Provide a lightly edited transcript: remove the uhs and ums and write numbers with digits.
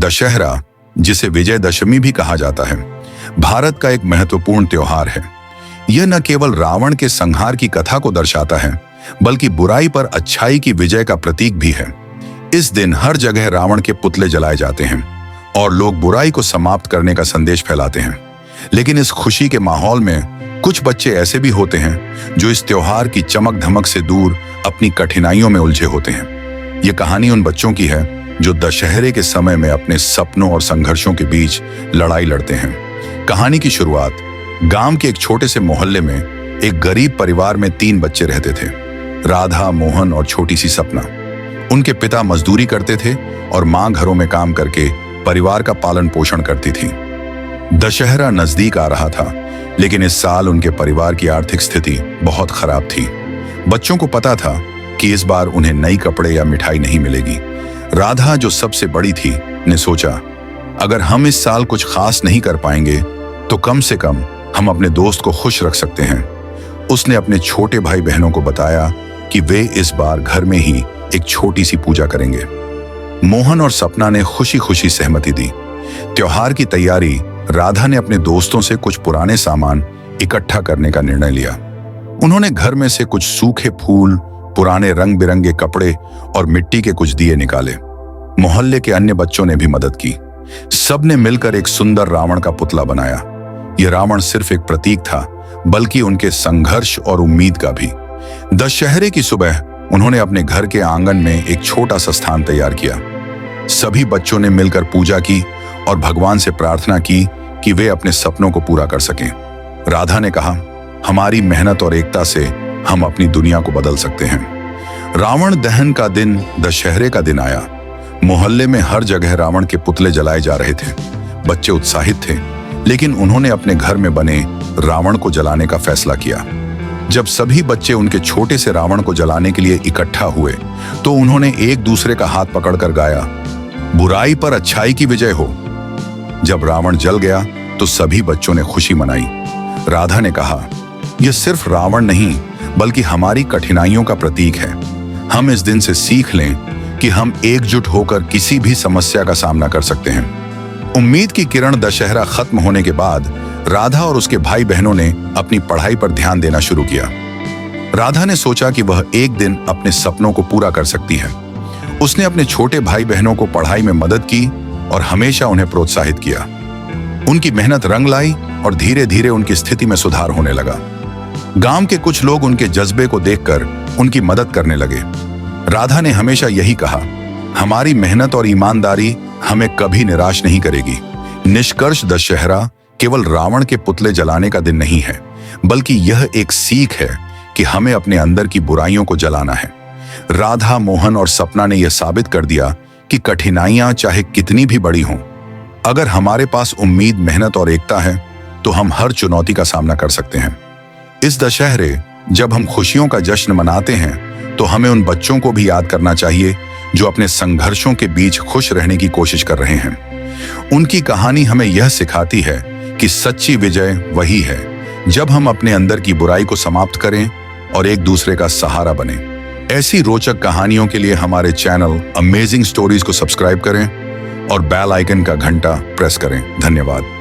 दशहरा, जिसे विजयदशमी भी कहा जाता है, भारत का एक महत्वपूर्ण त्योहार है। यह न केवल रावण के संहार की कथा को दर्शाता है, बल्कि बुराई पर अच्छाई की विजय का प्रतीक भी है। इस दिन हर जगह रावण के पुतले जलाए जाते हैं और लोग बुराई को समाप्त करने का संदेश फैलाते हैं। लेकिन इस खुशी के माहौल में कुछ बच्चे ऐसे भी होते हैं जो इस त्योहार की चमक धमक से दूर अपनी कठिनाइयों में उलझे होते हैं। ये कहानी उन बच्चों की है जो दशहरे के समय में अपने सपनों और संघर्षों के बीच लड़ाई लड़ते हैं। कहानी की शुरुआत गांव के एक छोटे से मोहल्ले में एक गरीब परिवार में 3 बच्चे रहते थे, राधा, मोहन और छोटी सी सपना। उनके पिता मजदूरी करते थे और मां घरों में काम करके परिवार का पालन पोषण करती थी। दशहरा नजदीक आ रहा था, लेकिन इस साल उनके परिवार की आर्थिक स्थिति बहुत खराब थी। बच्चों को पता था कि इस बार उन्हें नई कपड़े या मिठाई नहीं मिलेगी। राधा, जो सबसे बड़ी थी, ने सोचा, अगर हम इस साल कुछ खास नहीं कर पाएंगे तो कम से कम हम अपने दोस्त को खुश रख सकते हैं। उसने अपने छोटे भाई बहनों को बताया कि वे इस बार घर में ही एक छोटी सी पूजा करेंगे। मोहन और सपना ने खुशी खुशी सहमति दी। त्योहार की तैयारी राधा ने अपने दोस्तों से कुछ पुराने सामान इकट्ठा करने का निर्णय लिया। उन्होंने घर में से कुछ सूखे फूल, पुराने रंग बिरंगे कपड़े और मिट्टी के कुछ दिए निकाले। मोहल्ले के अन्य बच्चों ने भी मदद की। सबने मिलकर एक सुंदर रावण का पुतला बनाया। यह रावण सिर्फ एक प्रतीक था, बल्कि उनके संघर्ष और उम्मीद का भी। दशहरे की सुबह उन्होंने अपने घर के आंगन में एक छोटा सा स्थान तैयार किया। सभी बच्चों ने मिलकर पूजा की और भगवान से प्रार्थना की कि वे अपने सपनों को पूरा कर सकें। राधा ने कहा, हमारी मेहनत और एकता से हम अपनी दुनिया को बदल सकते हैं। रावण दहन का दिन दशहरे का दिन आया। मोहल्ले में हर जगह रावण के पुतले जलाए जा रहे थे। बच्चे उत्साहित थे, लेकिन उन्होंने अपने घर में बने रावण को जलाने का फैसला किया। जब सभी बच्चे उनके छोटे से रावण को जलाने के लिए इकट्ठा हुए, तो उन्होंने एक दूसरे का हाथ पकड़कर गाया, बुराई पर अच्छाई की विजय हो। जब रावण जल गया तो सभी बच्चों ने खुशी मनाई। राधा ने कहा, यह सिर्फ रावण नहीं, बल्कि हमारी कठिनाइयों का प्रतीक है। हम इस दिन से सीख लें कि हम एकजुट होकर किसी भी समस्या का सामना कर सकते हैं। उम्मीद की किरण दशहरा खत्म होने के बाद राधा और उसके भाई बहनों ने अपनी पढ़ाई पर ध्यान देना शुरू किया। राधा ने सोचा कि वह एक दिन अपने सपनों को पूरा कर सकती है। उसने अपने छोटे भाई बहनों को पढ़ाई में मदद की और हमेशा उन्हें प्रोत्साहित किया। उनकी मेहनत रंग लाई और धीरे धीरे उनकी स्थिति में सुधार होने लगा। गांव के कुछ लोग उनके जज्बे को देखकर उनकी मदद करने लगे। राधा ने हमेशा यही कहा, हमारी मेहनत और ईमानदारी हमें कभी निराश नहीं करेगी। निष्कर्ष, दशहरा केवल रावण के पुतले जलाने का दिन नहीं है, बल्कि यह एक सीख है कि हमें अपने अंदर की बुराइयों को जलाना है। राधा, मोहन और सपना ने यह साबित कर दिया कि कठिनाइयां चाहे कितनी भी बड़ी हों, अगर हमारे पास उम्मीद, मेहनत और एकता है, तो हम हर चुनौती का सामना कर सकते हैं। इस दशहरे जब हम खुशियों का जश्न मनाते हैं, तो हमें उन बच्चों को भी याद करना चाहिए जो अपने संघर्षों के बीच खुश रहने की कोशिश कर रहे हैं। उनकी कहानी हमें यह सिखाती है कि सच्ची विजय वही है जब हम अपने अंदर की बुराई को समाप्त करें और एक दूसरे का सहारा बने। ऐसी रोचक कहानियों के लिए हमारे चैनल अमेजिंग स्टोरीज को सब्सक्राइब करें और बेल आइकन का घंटा प्रेस करें। धन्यवाद।